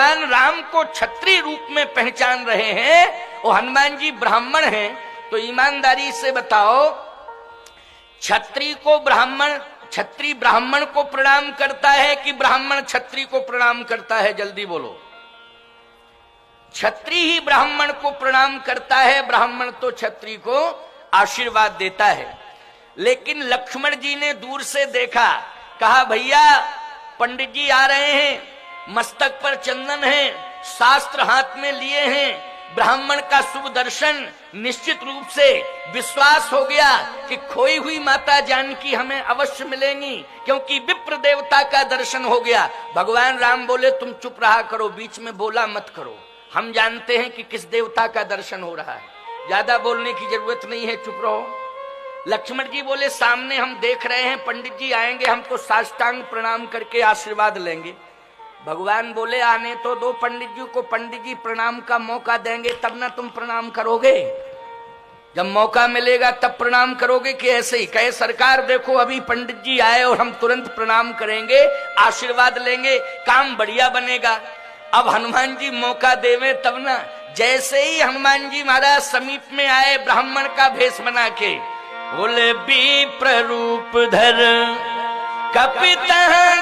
भगवान राम को क्षत्रिय रूप में पहचान रहे हैं, वो हनुमान जी ब्राह्मण हैं, तो ईमानदारी से बताओ, क्षत्रिय ब्राह्मण को प्रणाम करता है कि ब्राह्मण क्षत्रिय को प्रणाम करता है? जल्दी बोलो। क्षत्रिय ही ब्राह्मण को प्रणाम करता है, ब्राह्मण तो क्षत्रिय को आशीर्वाद देता है। लेकिन लक्ष्मण जी ने दूर से देखा, कहा भैया पंडित जी आ रहे हैं, मस्तक पर चंदन है, शास्त्र हाथ में लिए हैं, ब्राह्मण का शुभ दर्शन, निश्चित रूप से विश्वास हो गया कि खोई हुई माता जानकी हमें अवश्य मिलेंगी, क्योंकि विप्र देवता का दर्शन हो गया। भगवान राम बोले तुम चुप रहा करो, बीच में बोला मत करो, हम जानते हैं कि किस देवता का दर्शन हो रहा है, ज्यादा बोलने की जरूरत नहीं है, चुप रहो। लक्ष्मण जी बोले सामने हम देख रहे हैं, पंडित जी आएंगे, हम तो साष्टांग प्रणाम करके आशीर्वाद लेंगे। भगवान बोले आने तो दो पंडित जी को, पंडित जी प्रणाम का मौका देंगे तब ना तुम प्रणाम करोगे, जब मौका मिलेगा तब प्रणाम करोगे कि ऐसे ही? कहे सरकार देखो अभी पंडित जी आए और हम तुरंत प्रणाम करेंगे, आशीर्वाद लेंगे, काम बढ़िया बनेगा। अब हनुमान जी मौका देवे तब ना। जैसे ही हनुमान जी महाराज समीप में आए ब्राह्मण का भेष बना के, बोले विप्र रूप धर कपित गए,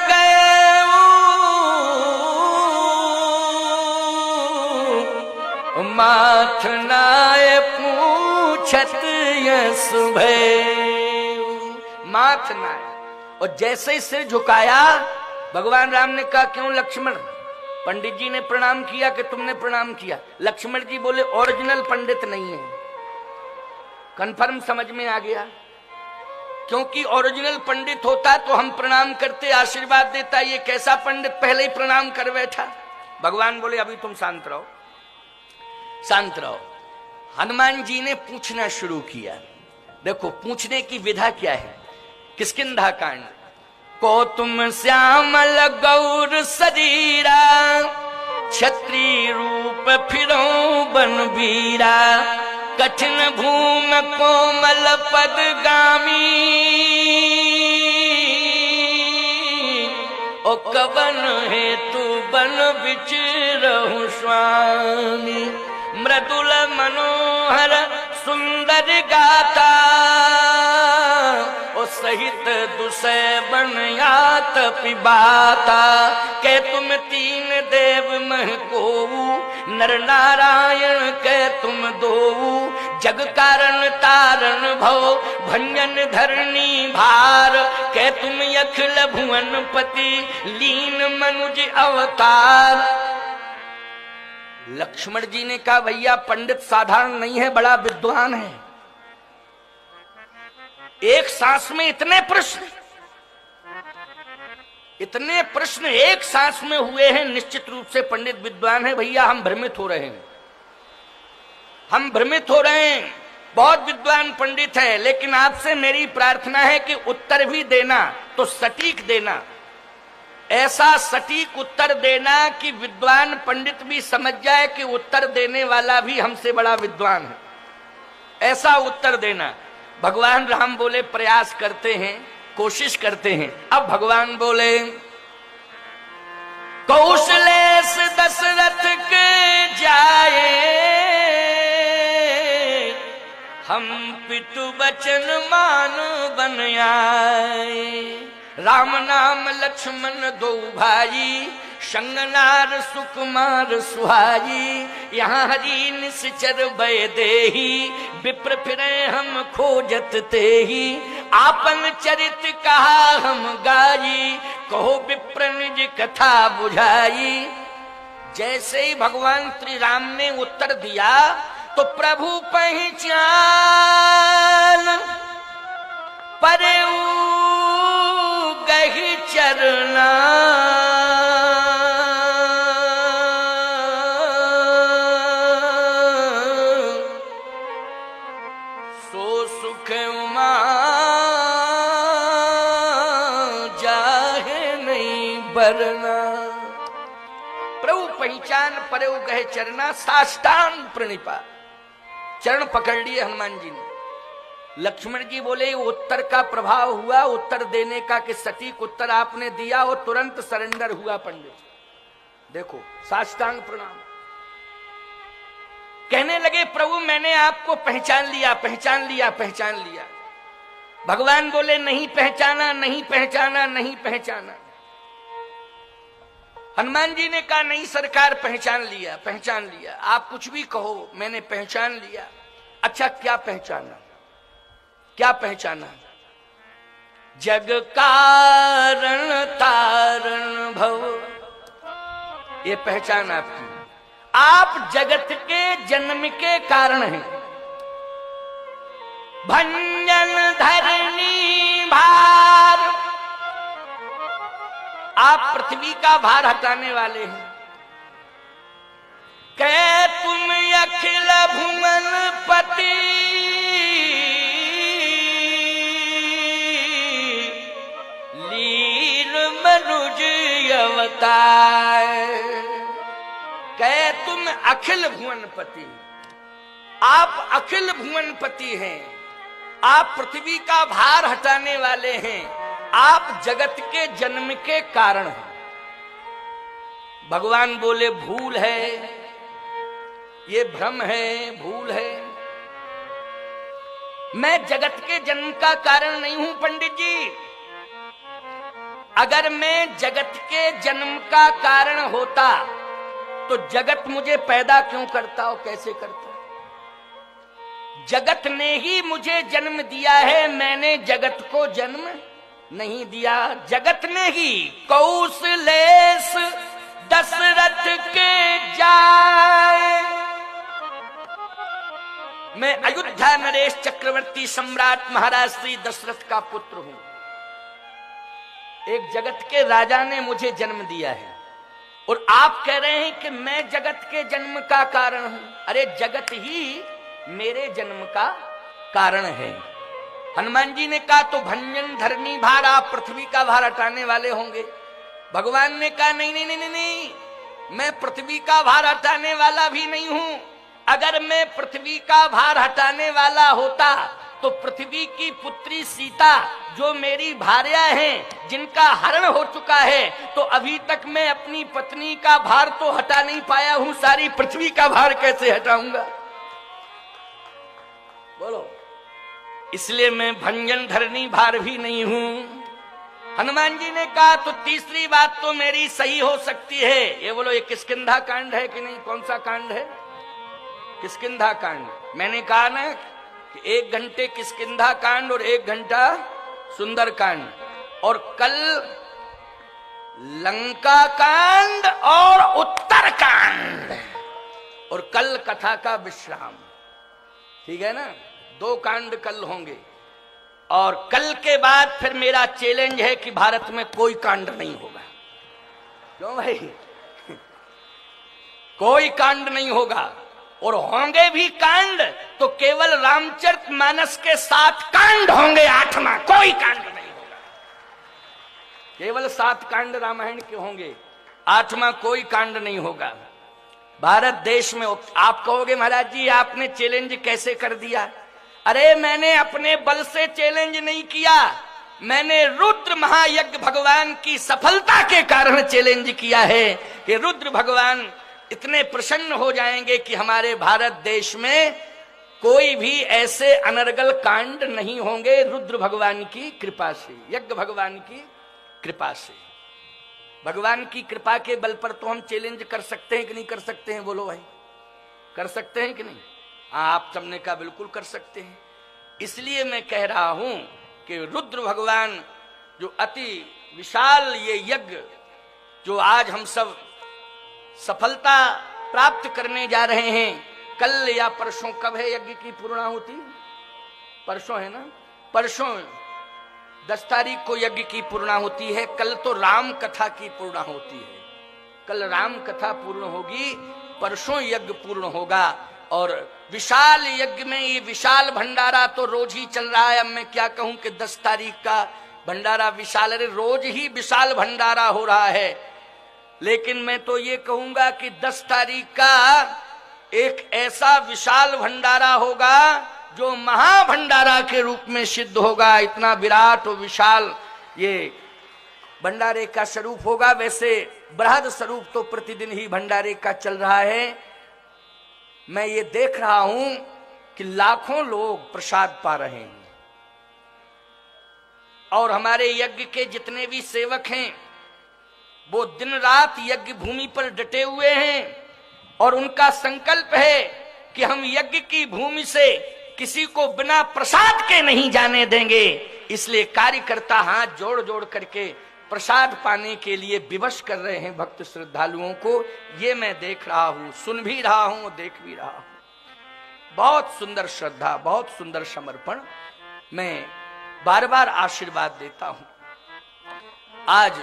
माथ नाय पूछत यस भय, माथ नाय। और जैसे ही सिर झुकाया, भगवान राम ने कहा क्यों लक्ष्मण, पंडित जी ने प्रणाम किया कि तुमने प्रणाम किया? लक्ष्मण जी बोले ओरिजिनल पंडित नहीं है। कंफर्म समझ में आ गया? क्योंकि ओरिजिनल पंडित होता तो हम प्रणाम करते, आशीर्वाद देता, ये कैसा पंडित पहले ही प्रणाम कर बैठा। भगवान बोले अभी तुम शांत रहो, शांत रहो। हनुमान जी ने पूछना शुरू किया। देखो पूछने की विधा क्या है। किष्किंधा कांड। को तुम श्यामल गौर शरीरा, क्षत्रिय रूप फिरो बनवीरा, कठिन भूम कोमल पदगामी, ओ कवन हेतु बन विचरहु स्वामी, मृदुल मनोहर सुंदर गाता, ओ सहित दुसै बनयात पिबाता, के तुम तीन देव मह कोऊ, नर नारायण के तुम दोऊ, जग कारण तारण भव भंजन धरणी भार, के तुम अखिल भुवन पति लीन मनुज अवतार। लक्ष्मण जी ने कहा भैया पंडित साधारण नहीं है, बड़ा विद्वान है। एक सांस में इतने प्रश्न एक सांस में हुए हैं, निश्चित रूप से पंडित विद्वान है। भैया हम भ्रमित हो रहे हैं, बहुत विद्वान पंडित है, लेकिन आपसे मेरी प्रार्थना है कि उत्तर भी देना तो सटीक देना, ऐसा सटीक उत्तर देना कि विद्वान पंडित भी समझ जाए कि उत्तर देने वाला भी हमसे बड़ा विद्वान है, ऐसा उत्तर देना। भगवान राम बोले प्रयास करते हैं, कोशिश करते हैं। अब भगवान बोले कौशलेश दशरथ के जाए, हम पितु बचन मान बन आए, राम नाम लक्ष्मण दो भाई, संगनार सुकुमार सुहाई, यहाँ हरि निश्चर भय देही, विप्र फिरे हम खोजत तेही, आपन चरित कहा हम गाई, कहो विप्र निज कथा बुझाई। जैसे ही भगवान श्री राम ने उत्तर दिया तो प्रभु पहचान परऊ गही चरना, सो सुख उमा जाहे नहीं बरना। प्रभु पहचान परऊ गहे चरना, साष्टांग प्रणिपा, चरण पकड़ लिए हनुमान जी ने। लक्ष्मण जी बोले उत्तर का प्रभाव हुआ, उत्तर देने का कि सटीक उत्तर आपने दिया, वो तुरंत सरेंडर हुआ पंडित। देखो साष्टांग प्रणाम। कहने लगे प्रभु मैंने आपको पहचान लिया, पहचान लिया, पहचान लिया। भगवान बोले नहीं पहचाना, नहीं पहचाना, नहीं पहचाना। हनुमान जी ने कहा नहीं सरकार पहचान लिया, पहचान लिया। आप कुछ भी कहो मैंने पहचान लिया। अच्छा क्या पहचाना, क्या पहचाना? जग कारण तारण भव, ये पहचान आपकी। आप जगत के जन्म के कारण हैं। भंजन धरनी भार, आप पृथ्वी का भार हटाने वाले हैं। कह तुम अखिल भुवन पति, लीन मनुज अवतार। कह तुम अखिल भुवनपति, आप अखिल भुवनपति हैं। आप पृथ्वी का भार हटाने वाले हैं। आप जगत के जन्म के कारण हैं। भगवान बोले भूल है, ये भ्रम है, भूल है। मैं जगत के जन्म का कारण नहीं हूं पंडित जी। अगर मैं जगत के जन्म का कारण होता तो जगत मुझे पैदा क्यों करता और कैसे करता? जगत ने ही मुझे जन्म दिया है, मैंने जगत को जन्म नहीं दिया। जगत ने ही कौशलेश दशरथ के जाए। मैं अयोध्या नरेश चक्रवर्ती सम्राट महाराज श्री दशरथ का पुत्र हूं। एक जगत के राजा ने मुझे जन्म दिया है और आप कह रहे हैं कि मैं जगत के जन्म का कारण हूं। अरे जगत ही मेरे जन्म का कारण है। हनुमान जी ने कहा तो भंजन धरनी भार, आप पृथ्वी का भार हटाने वाले होंगे। भगवान ने कहा नहीं नहीं नहीं नहीं, मैं पृथ्वी का भार हटाने वाला भी नहीं हूं। अगर मैं पृथ्वी का भार हटाने वाला होता तो पृथ्वी की पुत्री सीता जो मेरी भार्या हैं, जिनका हरण हो चुका है, तो अभी तक मैं अपनी पत्नी का भार तो हटा नहीं पाया हूं, सारी पृथ्वी का भार कैसे हटाऊंगा? बोलो। इसलिए मैं भंजन धरनी भार भी नहीं हूं। हनुमान जी ने कहा तो तीसरी बात तो मेरी सही हो सकती है। ये बोलो ये किष्किंधा कांड है कि नहीं? कौन सा कांड है? किष्किंधा कांड। मैंने कहा ना कि 1 घंटे किष्किंधा कांड और 1 घंटा सुंदर कांड, और कल लंका कांड और उत्तर कांड, और कल कथा का विश्राम। ठीक है ना? 2 कांड कल होंगे। और कल के बाद फिर मेरा चैलेंज है कि भारत में कोई कांड नहीं होगा। क्यों भाई? कोई कांड नहीं होगा, और होंगे भी कांड तो केवल रामचरितमानस के 7 कांड होंगे, 8वां कोई कांड नहीं होगा। केवल 7 कांड रामायण के होंगे, 8वां कोई कांड नहीं होगा। भारत देश में आप कहोगे महाराज जी आपने चैलेंज कैसे कर दिया? अरे मैंने अपने बल से चैलेंज नहीं किया, मैंने रुद्र महायज्ञ भगवान की सफलता के कारण चैलेंज किया है कि रुद्र भगवान इतने प्रसन्न हो जाएंगे कि हमारे भारत देश में कोई भी ऐसे अनर्गल कांड नहीं होंगे, रुद्र भगवान की कृपा से, यज्ञ भगवान की कृपा से। भगवान की कृपा के बल पर तो हम चैलेंज कर सकते हैं कि नहीं कर सकते हैं? बोलो भाई, कर सकते हैं कि नहीं? आप सबने कहा बिल्कुल कर सकते हैं। इसलिए मैं कह रहा हूं कि रुद्र भगवान जो अति विशाल ये यज्ञ जो आज हम सब सफलता प्राप्त करने जा रहे हैं, कल या परसों, कब है यज्ञ की पूर्णाहुति? परसों है ना? परसों 10 तारीख को यज्ञ की पूर्णाहुति है। कल तो राम कथा की पूर्णाहुति है। कल राम कथा पूर्ण होगी, परसों यज्ञ पूर्ण होगा। और विशाल यज्ञ में ये विशाल भंडारा तो रोज ही चल रहा है। अब मैं क्या कहूं कि 10 तारीख का भंडारा विशाल, अरे रोज ही विशाल भंडारा हो रहा है। लेकिन मैं तो ये कहूंगा कि 10 तारीख का एक ऐसा विशाल भंडारा होगा जो महाभंडारा के रूप में सिद्ध होगा। इतना विराट और विशाल ये भंडारे का स्वरूप होगा। वैसे बृहद स्वरूप तो प्रतिदिन ही भंडारे का चल रहा है। मैं ये देख रहा हूं कि लाखों लोग प्रसाद पा रहे हैं और हमारे यज्ञ के जितने भी सेवक हैं वो दिन रात यज्ञ भूमि पर डटे हुए हैं और उनका संकल्प है कि हम यज्ञ की भूमि से किसी को बिना प्रसाद के नहीं जाने देंगे। इसलिए कार्यकर्ता हाथ जोड़ जोड़ करके प्रसाद पाने के लिए विवश कर रहे हैं भक्त श्रद्धालुओं को। ये मैं देख रहा हूं, सुन भी रहा हूं, देख भी रहा हूं। बहुत सुंदर श्रद्धा, बहुत सुंदर समर्पण। मैं बार बार आशीर्वाद देता हूं। आज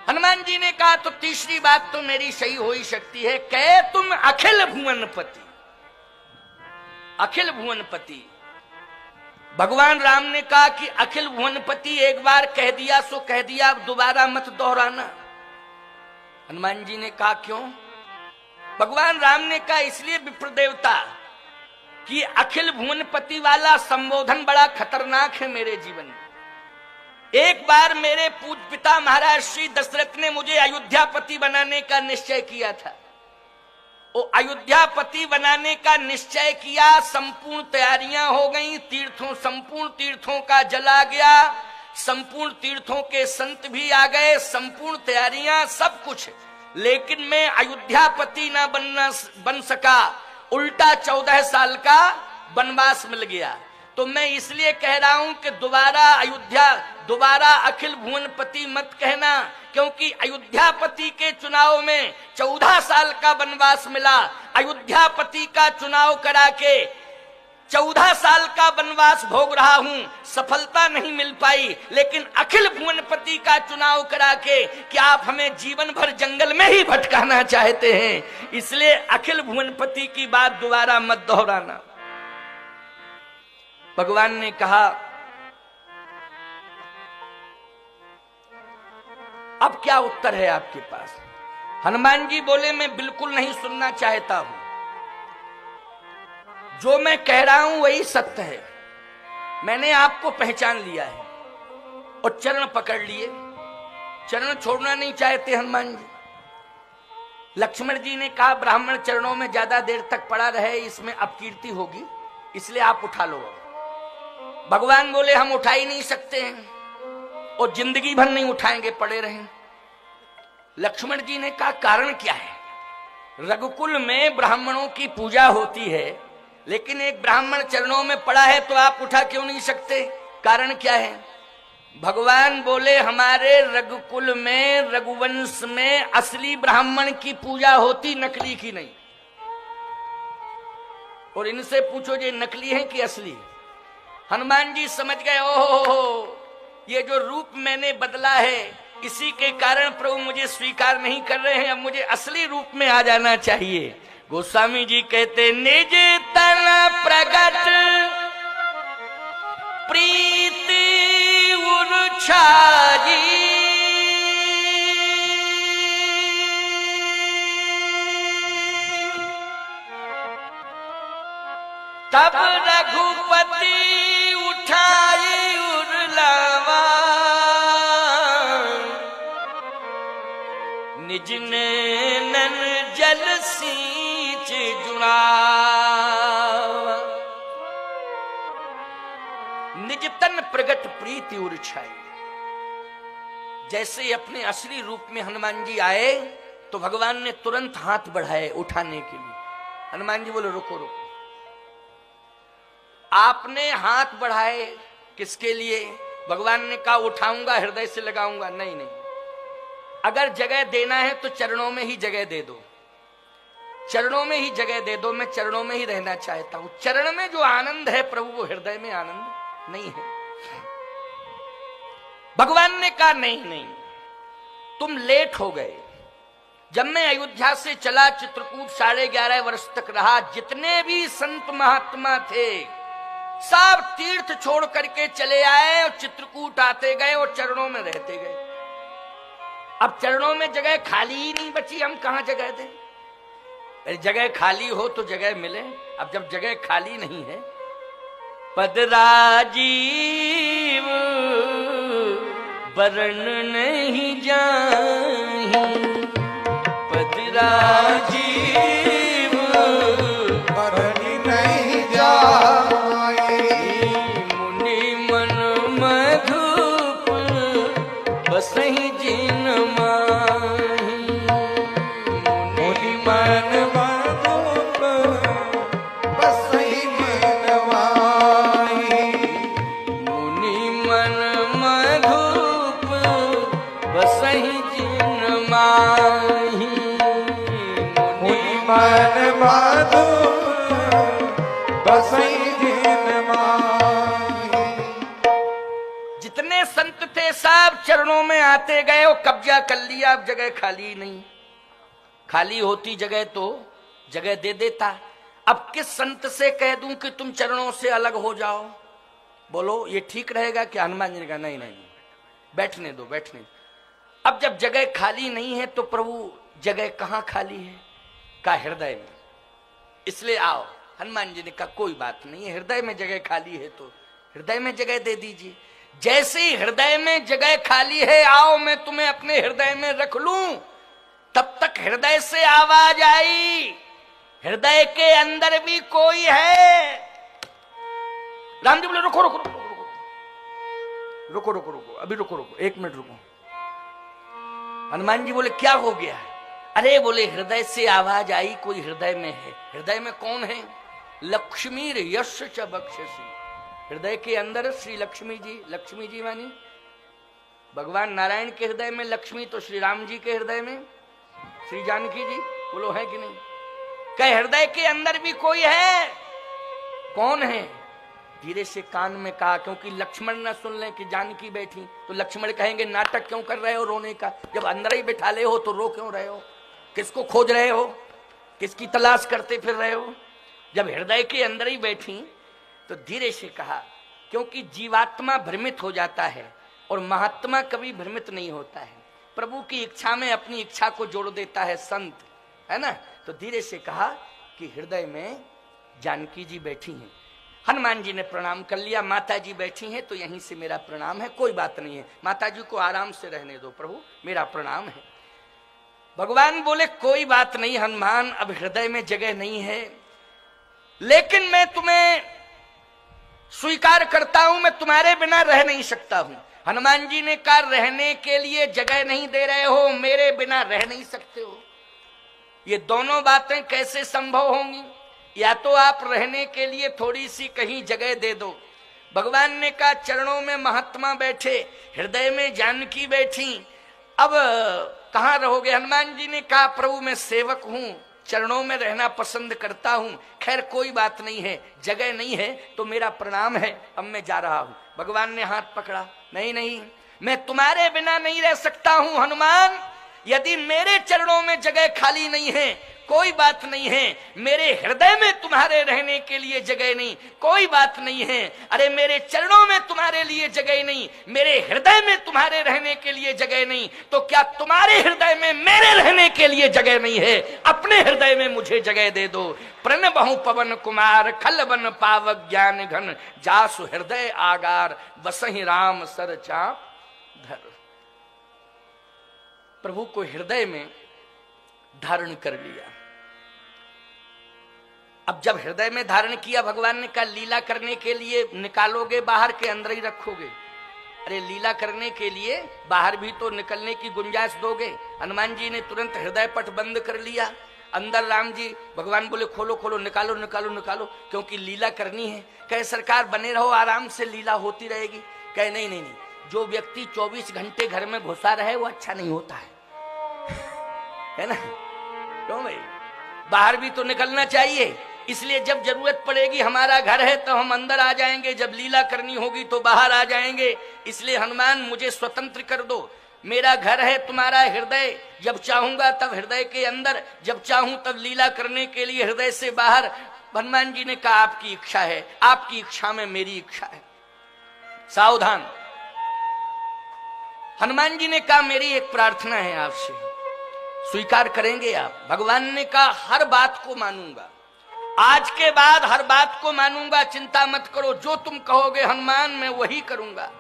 हनुमान जी ने कहा तो तीसरी बात तो मेरी सही हो ही सकती है, कहे तुम अखिल भुवनपति। अखिल भुवनपति भगवान राम ने कहा कि अखिल भुवनपति एक बार कह दिया सो कह दिया, दोबारा मत दोहराना। हनुमान जी ने कहा क्यों? भगवान राम ने कहा इसलिए विप्र देवता कि अखिल भुवनपति वाला संबोधन बड़ा खतरनाक है मेरे जीवन में। एक बार मेरे पूज्य पिता महाराज श्री दशरथ ने मुझे अयोध्यापति बनाने का निश्चय किया था। वो अयोध्यापति बनाने का निश्चय किया, संपूर्ण तैयारियां हो गई, संपूर्ण तीर्थों का जल आ गया, संपूर्ण तीर्थों के संत भी आ गए, संपूर्ण तैयारियां सब कुछ, लेकिन मैं अयोध्यापति ना बन सका। उल्टा 14 साल का वनवास मिल गया। तो मैं इसलिए कह रहा हूं कि दोबारा अखिल भुवनपति मत कहना, क्योंकि अयोध्यापति के चुनाव में 14 साल का वनवास मिला। अयोध्यापति का चुनाव करा के 14 साल का वनवास भोग रहा हूं, सफलता नहीं मिल पाई। लेकिन अखिल भुवनपति का चुनाव करा के क्या आप हमें जीवन भर जंगल में ही भटकाना चाहते हैं? इसलिए अखिल भुवनपति की बात दोबारा मत दोहराना। भगवान ने कहा अब क्या उत्तर है आपके पास? हनुमान जी बोले मैं बिल्कुल नहीं सुनना चाहता हूं, जो मैं कह रहा हूं वही सत्य है। मैंने आपको पहचान लिया है और चरण पकड़ लिए, चरण छोड़ना नहीं चाहते हनुमान जी। लक्ष्मण जी ने कहा ब्राह्मण चरणों में ज्यादा देर तक पड़ा रहे, इसमें अपकीर्ति होगी, इसलिए आप उठा लो। भगवान बोले हम उठा ही नहीं सकते हैं और जिंदगी भर नहीं उठाएंगे, पड़े रहें। लक्ष्मण जी ने कहा कारण क्या है? रघुकुल में ब्राह्मणों की पूजा होती है, लेकिन एक ब्राह्मण चरणों में पड़ा है तो आप उठा क्यों नहीं सकते? कारण क्या है? भगवान बोले हमारे रघुकुल में, रघुवंश में असली ब्राह्मण की पूजा होती, नकली की नहीं। और इनसे पूछो ये नकली है कि असली? हनुमान जी समझ गए, ओहो ये जो रूप मैंने बदला है इसी के कारण प्रभु मुझे स्वीकार नहीं कर रहे हैं, अब मुझे असली रूप में आ जाना चाहिए। गोस्वामी जी कहते निज तन प्रगट प्रीति उर्छाजी, तब रघुपति उठाई उरलावा, निज नैनन जल सींच जुड़ावा। निज तन प्रगट प्रीति उर्छाई। जैसे अपने असली रूप में हनुमान जी आए तो भगवान ने तुरंत हाथ बढ़ाए उठाने के लिए। हनुमान जी बोले रुको रुको। आपने हाथ बढ़ाए किसके लिए? भगवान ने कहा उठाऊंगा, हृदय से लगाऊंगा। नहीं नहीं, अगर जगह देना है तो चरणों में ही जगह दे दो, चरणों में ही जगह दे दो। मैं चरणों में ही रहना चाहता हूं। चरण में जो आनंद है प्रभु, वो हृदय में आनंद नहीं है। भगवान ने कहा नहीं नहीं, तुम लेट हो गए। जब मैं अयोध्या से चला, चित्रकूट 11.5 वर्ष तक रहा, जितने भी संत महात्मा थे सब तीर्थ छोड़ करके चले आए और चित्रकूट आते गए और चरणों में रहते गए। अब चरणों में जगह खाली ही नहीं बची, हम कहां जगह दें? जगह खाली हो तो जगह मिले। अब जब जगह खाली नहीं है, पद राजीव बरन नहीं जाही पद राजीव, बरन नहीं जाही मुनि मन मधुप बसहि जिन माही, मुनि मन मधुप बसहि जिन माही, मुनि मन मधुप बसहि जिन माही, मुनि मन मधुप बसहि जिन माही। जितने संत थे सब चरणों में आते गए और कब्जा कर लिया, अब जगह खाली नहीं, खाली होती जगह तो जगह दे देता। अब किस संत से कह दूं कि तुम चरणों से अलग हो जाओ? बोलो ये ठीक रहेगा कि? हनुमान जी ने कहा नहीं नहीं, बैठने दो बैठने दो। अब जब जगह खाली नहीं है तो प्रभु जगह कहां खाली है? का हृदय में, इसलिए आओ। हनुमान जी ने कहा कोई बात नहीं है, हृदय में जगह खाली है तो हृदय में जगह दे दीजिए। जैसे ही हृदय में जगह खाली है, आओ मैं तुम्हें अपने हृदय में रख लूं। तब तक हृदय से आवाज आई, हृदय के अंदर भी कोई है। राम जी बोले रुको रुको रुको रुको रुको रुको रुको, अभी रुको रुको, 1 मिनट रुको। हनुमान जी बोले क्या हो गया? अरे बोले हृदय से आवाज आई, कोई हृदय में है। हृदय में कौन है? लक्ष्मी यश च बक्षसी, हृदय के अंदर श्री लक्ष्मी जी। लक्ष्मी जी मानी भगवान नारायण के हृदय में लक्ष्मी, तो श्री राम जी के हृदय में श्री जानकी जी। बोलो है कि नहीं? कहे हृदय के अंदर भी कोई है। कौन है? धीरे से कान में कहा, क्योंकि लक्ष्मण ना सुन ले कि जानकी बैठी तो लक्ष्मण कहेंगे नाटक क्यों कर रहे हो रोने का, जब अंदर ही बैठा ले हो तो रो क्यों रहे हो? किसको खोज रहे हो? किसकी तलाश करते फिर रहे हो? जब हृदय के अंदर ही बैठी तो धीरे से कहा, क्योंकि जीवात्मा भ्रमित हो जाता है और महात्मा कभी भ्रमित नहीं होता है। प्रभु की इच्छा में अपनी इच्छा को जोड़ देता है संत, है ना। तो धीरे से कहा कि हृदय में जानकी जी बैठी हैं। हनुमान जी ने प्रणाम कर लिया, माता जी बैठी हैं तो यहीं से मेरा प्रणाम है, कोई बात नहीं है, माता जी को आराम से रहने दो प्रभु, मेरा प्रणाम है। भगवान बोले कोई बात नहीं हनुमान, अब हृदय में जगह नहीं है, लेकिन मैं तुम्हें स्वीकार करता हूं, मैं तुम्हारे बिना रह नहीं सकता हूं। हनुमान जी ने कहा रहने के लिए जगह नहीं दे रहे हो, मेरे बिना रह नहीं सकते हो। ये दोनों बातें कैसे संभव होंगी? या तो आप रहने के लिए थोड़ी सी कहीं जगह दे दो। भगवान ने कहा चरणों में महात्मा बैठे, हृदय में जानकी बैठी, अब कहां रहोगे? हनुमान जी ने कहा प्रभु मैं सेवक हूं, चरणों में रहना पसंद करता हूं, खैर कोई बात नहीं है, जगह नहीं है तो मेरा प्रणाम है, अब मैं जा रहा हूं। भगवान ने हाथ पकड़ा, नहीं नहीं मैं तुम्हारे बिना नहीं रह सकता हूं हनुमान, यदि मेरे चरणों में जगह खाली नहीं है कोई बात नहीं है, मेरे हृदय में तुम्हारे रहने के लिए जगह नहीं कोई बात नहीं है। अरे मेरे चरणों में तुम्हारे लिए जगह नहीं, मेरे हृदय में तुम्हारे रहने के लिए जगह नहीं, तो क्या तुम्हारे हृदय में मेरे रहने के लिए जगह नहीं है? अपने हृदय में मुझे जगह दे दो। प्रण बहु पवन कुमार खल बन पावक ज्ञान घन, जासु हृदय आगार बसहि राम सर चाप धर। प्रभु को हृदय में धारण कर लिया। अब जब हृदय में धारण किया, भगवान ने कहा लीला करने के लिए निकालोगे बाहर के अंदर ही रखोगे? अरे लीला करने के लिए बाहर भी तो निकलने की गुंजाइश दोगे। हनुमान जी ने तुरंत हृदय पट बंद कर लिया, अंदर राम जी। भगवान बोले खोलो खोलो, निकालो निकालो निकालो, क्योंकि लीला करनी है। कहे सरकार बने रहो, आराम से लीला होती रहेगी। कहे नहीं नहीं नहीं, जो व्यक्ति 24 घंटे घर में घुसा रहे वो अच्छा नहीं होता है ना? क्यों भाई, बाहर भी तो निकलना चाहिए। इसलिए जब जरूरत पड़ेगी, हमारा घर है तो हम अंदर आ जाएंगे, जब लीला करनी होगी तो बाहर आ जाएंगे। इसलिए हनुमान मुझे स्वतंत्र कर दो, मेरा घर है तुम्हारा हृदय, जब चाहूंगा तब हृदय के अंदर, जब चाहूं तब लीला करने के लिए हृदय से बाहर। हनुमान जी ने कहा आपकी इच्छा है, आपकी इच्छा में मेरी इच्छा है, सावधान। हनुमान जी ने कहा मेरी एक प्रार्थना है आपसे, स्वीकार करेंगे आप? भगवान ने कहा हर बात को मानूंगा, आज के बाद हर बात को मानूंगा, चिंता मत करो, जो तुम कहोगे हनुमान मैं वही करूंगा।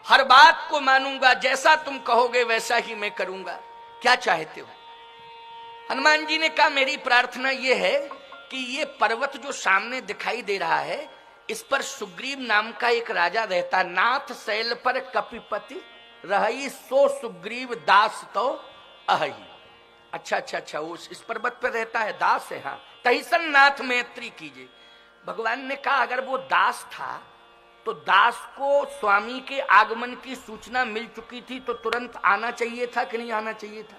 हर बात को मानूंगा, जैसा तुम कहोगे वैसा ही मैं करूंगा। क्या चाहते हो? हनुमान जी ने कहा मेरी प्रार्थना यह है कि ये पर्वत जो सामने दिखाई दे रहा है, इस पर सुग्रीव नाम का एक राजा रहता। नाथ शैल पर कपिपति रही, सो सुग्रीव दास तो अहि। अच्छा, वो इस पर्वत पर रहता है, दास है। हाँ, तहिसन नाथ मैत्री कीजिए। भगवान ने कहा अगर वो दास था तो दास को स्वामी के आगमन की सूचना मिल चुकी थी, तो तुरंत आना चाहिए था कि नहीं आना चाहिए था?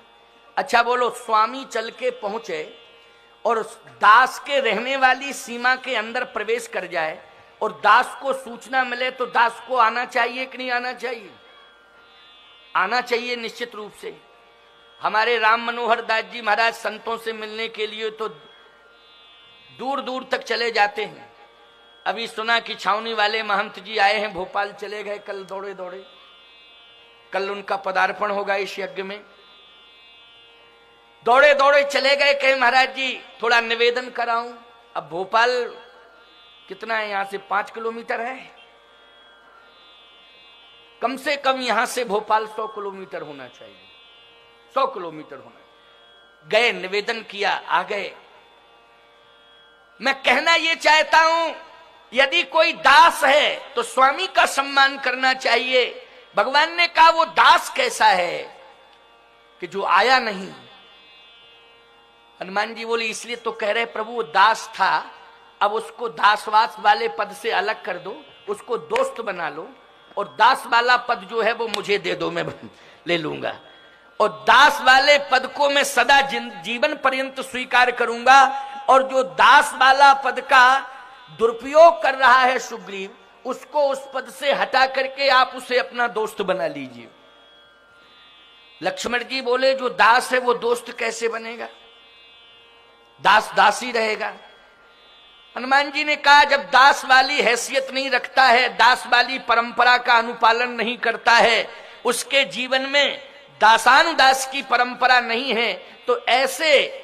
अच्छा बोलो, स्वामी चल के पहुंचे और दास के रहने वाली सीमा के अंदर प्रवेश कर जाए और दास को सूचना मिले, तो दास को आना चाहिए कि नहीं आना चाहिए? आना चाहिए निश्चित रूप से। हमारे राम मनोहर दास जी महाराज संतों से मिलने के लिए तो दूर दूर तक चले जाते हैं। अभी सुना कि छावनी वाले महंत जी आए हैं, भोपाल चले गए कल दौड़े दौड़े। कल उनका पदार्पण होगा इस यज्ञ में। दौड़े दौड़े चले गए, कहे महाराज जी थोड़ा निवेदन कराऊं। अब भोपाल कितना है, यहां से 5 किलोमीटर है, कम से कम यहां से भोपाल 100 किलोमीटर होना चाहिए, 100 किलोमीटर होना। गए, निवेदन किया, आ गए। मैं कहना यह चाहता हूं, यदि कोई दास है तो स्वामी का सम्मान करना चाहिए। भगवान ने कहा वो दास कैसा है कि जो आया नहीं? हनुमान जी बोले इसलिए तो कह रहे प्रभु वो दास था, अब उसको दासवास वाले पद से अलग कर दो, उसको दोस्त बना लो, और दास वाला पद जो है वो मुझे दे दो, मैं ले लूंगा, और दास वाले पद को मैं सदा जीवन पर्यंत स्वीकार करूंगा। और जो दास वाला पद का दुरुपयोग कर रहा है सुग्रीव, उसको उस पद से हटा करके आप उसे अपना दोस्त बना लीजिए। लक्ष्मण जी बोले जो दास है वो दोस्त कैसे बनेगा? दास दास ही रहेगा। हनुमान जी ने कहा जब दास वाली हैसियत नहीं रखता है, दास वाली परंपरा का अनुपालन नहीं करता है, उसके जीवन में दासानुदास की परंपरा नहीं है, तो ऐसे